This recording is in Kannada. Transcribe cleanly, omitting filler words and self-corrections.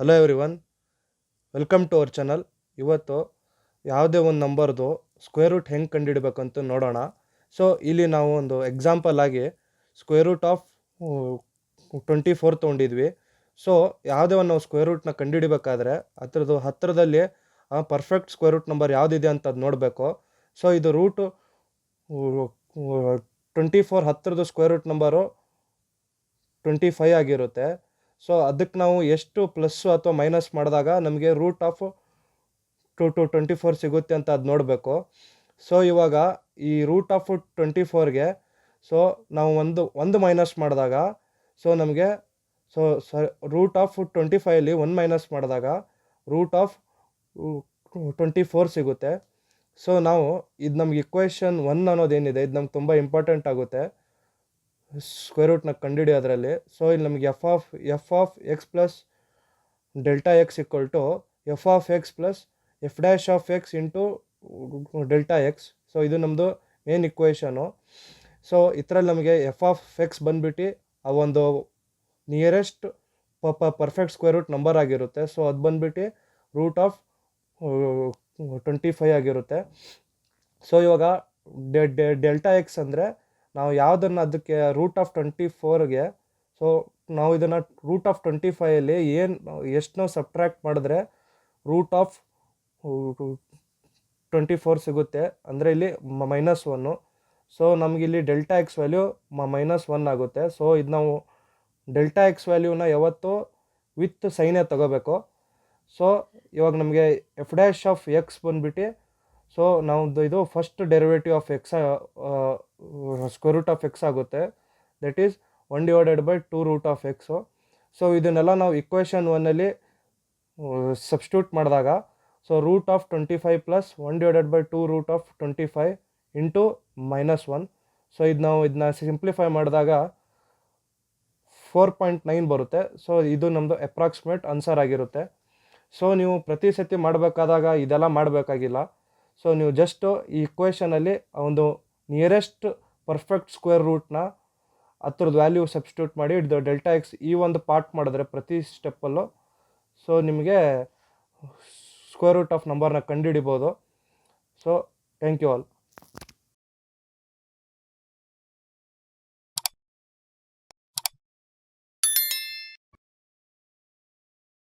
Hello everyone, welcome to our channel. ಇವತ್ತು ಯಾವುದೇ ಒಂದು ನಂಬರ್ದು ಸ್ಕ್ವೇರ್ ರೂಟ್ ಹೆಂಗೆ ಕಂಡುಹಿಡಬೇಕಂತ ನೋಡೋಣ. ಸೊ ಇಲ್ಲಿ ನಾವು ಒಂದು ಎಕ್ಸಾಂಪಲ್ ಆಗಿ ಸ್ಕ್ವೇರ್ ರೂಟ್ ಆಫ್ 24 ತೊಗೊಂಡಿದ್ವಿ. ಸೊ ಯಾವುದೇ ಒಂದು ನಾವು ಸ್ಕ್ವೇರ್ ರೂಟ್ನ ಕಂಡುಹಿಡಬೇಕಾದ್ರೆ ಅದರದ್ದು ಹತ್ತಿರದಲ್ಲಿ ಪರ್ಫೆಕ್ಟ್ ಸ್ಕ್ವೇರ್ ರೂಟ್ ನಂಬರ್ ಯಾವುದಿದೆ ಅಂತ ಅದು ನೋಡಬೇಕು. ಸೊ ಇದು ರೂಟು 24 ಹತ್ತಿರದ್ದು ಸ್ಕ್ವೇರ್ ರೂಟ್ ನಂಬರು 25 ಆಗಿರುತ್ತೆ. ಸೊ ಅದಕ್ಕೆ ನಾವು ಎಷ್ಟು ಪ್ಲಸ್ಸು ಅಥವಾ ಮೈನಸ್ ಮಾಡಿದಾಗ ನಮಗೆ ರೂಟ್ ಆಫ್ 24 ಸಿಗುತ್ತೆ ಅಂತ ಅದು ನೋಡಬೇಕು. ಸೊ ಇವಾಗ ಈ ರೂಟ್ ಆಫ್ 24ಗೆ ಸೊ ನಾವು ಒಂದು ಮೈನಸ್ ಮಾಡಿದಾಗ ಸೊ ನಮಗೆ ರೂಟ್ ಆಫ್ 25ಅಲ್ಲಿ 1 ಮೈನಸ್ ಮಾಡಿದಾಗ ರೂಟ್ ಆಫ್ 24 ಸಿಗುತ್ತೆ. ಸೊ ನಾವು ಇದು ನಮ್ಗೆ ಇಕ್ವೇಷನ್ 1 ಅನ್ನೋದೇನಿದೆ ಇದು ನಮ್ಗೆ ತುಂಬ ಇಂಪಾರ್ಟೆಂಟ್ ಆಗುತ್ತೆ ಸ್ಕ್ವೇರ್ ರೂಟ್ನ ಕಂಡುಹಿಡಿಯೋದ್ರಲ್ಲಿ. ಸೊ ಇಲ್ಲಿ ನಮಗೆ F of X plus delta X equal to F of X plus F dash of X into delta X. So ಇದು ನಮ್ಮದು ಮೇನ್ ಇಕ್ವೇಷನು. ಸೊ ಇದರಲ್ಲಿ ನಮಗೆ ಎಫ್ ಆಫ್ ಎಕ್ಸ್ ಬಂದ್ಬಿಟ್ಟು ಆ ಒಂದು nearest perfect square root number ಆಗಿರುತ್ತೆ. ಸೊ ಅದು ಬಂದ್ಬಿಟ್ಟು ರೂಟ್ ಆಫ್ 25 ಆಗಿರುತ್ತೆ. ಸೊ ಇವಾಗ ಡೆಲ್ಟಾ ಎಕ್ಸ್ ಅಂದರೆ ನಾವು ಯಾವುದನ್ನು ಅದಕ್ಕೆ ರೂಟ್ ಆಫ್ 24ಗೆ ಸೊ ನಾವು ಇದನ್ನು ರೂಟ್ ಆಫ್ 25ಅಲ್ಲಿ ಎಷ್ಟು ನಾವು ಸಬ್ಟ್ರ್ಯಾಕ್ಟ್ ಮಾಡಿದ್ರೆ ರೂಟ್ ಆಫ್ 24 ಸಿಗುತ್ತೆ ಅಂದರೆ ಇಲ್ಲಿ -1. ಸೊ ನಮಗಿಲ್ಲಿ ಡೆಲ್ಟಾ ಎಕ್ಸ್ ವ್ಯಾಲ್ಯೂ -1 ಆಗುತ್ತೆ. ಸೊ ಇದು ನಾವು ಡೆಲ್ಟಾ ಎಕ್ಸ್ ವ್ಯಾಲ್ಯೂನ ಯಾವತ್ತೂ ವಿತ್ ಸೈನೇ ತಗೋಬೇಕು. ಸೊ ಇವಾಗ ನಮಗೆ ಎಫ್ ಡ್ಯಾಶ್ ಆಫ್ ಎಕ್ಸ್ ಬಂದ್ಬಿಟ್ಟು ಸೊ ನಾವು ಇದು first derivative of X square root of X ಆಗುತ್ತೆ. That is 1/2 root of X. So ಇದನ್ನೆಲ್ಲ ನಾವು ಇಕ್ವೇಷನ್ 1ಅಲ್ಲಿ ಸಬ್ಸ್ಟಿಟ್ಯೂಟ್ ಮಾಡಿದಾಗ so root of 25 plus 1/2 root of 25 into -1. So ನಾವು ಇದನ್ನ ಸಿಂಪ್ಲಿಫೈ ಮಾಡಿದಾಗ 4.9 ಬರುತ್ತೆ. ಸೊ ಇದು ನಮ್ಮದು ಅಪ್ರಾಕ್ಸಿಮೇಟ್ ಆನ್ಸರ್ ಆಗಿರುತ್ತೆ. ಸೊ ನೀವು ಪ್ರತಿ ಸತಿ ಮಾಡಬೇಕಾದಾಗ ಇದೆಲ್ಲ ಮಾಡಬೇಕಾಗಿಲ್ಲ. ಸೊ ನೀವು ಜಸ್ಟು ಈ ಇಕ್ವೇಷನಲ್ಲಿ ಒಂದು ನಿಯರೆಸ್ಟ್ ಪರ್ಫೆಕ್ಟ್ ಸ್ಕ್ವೇರ್ ರೂಟ್ನ ಹತ್ರದ್ದು ವ್ಯಾಲ್ಯೂ ಸಬ್ಸ್ಟಿಟ್ಯೂಟ್ ಮಾಡಿ ಇದು ಡೆಲ್ಟಾ ಎಕ್ಸ್ ಈ ಒಂದು ಪಾರ್ಟ್ ಮಾಡಿದ್ರೆ ಪ್ರತಿ ಸ್ಟೆಪ್ಪಲ್ಲೂ ಸೊ ನಿಮಗೆ ಸ್ಕ್ವೇರ್ ರೂಟ್ ಆಫ್ ನಂಬರ್ನ ಕಂಡುಹಿಡಿಬೋದು. So thank you all.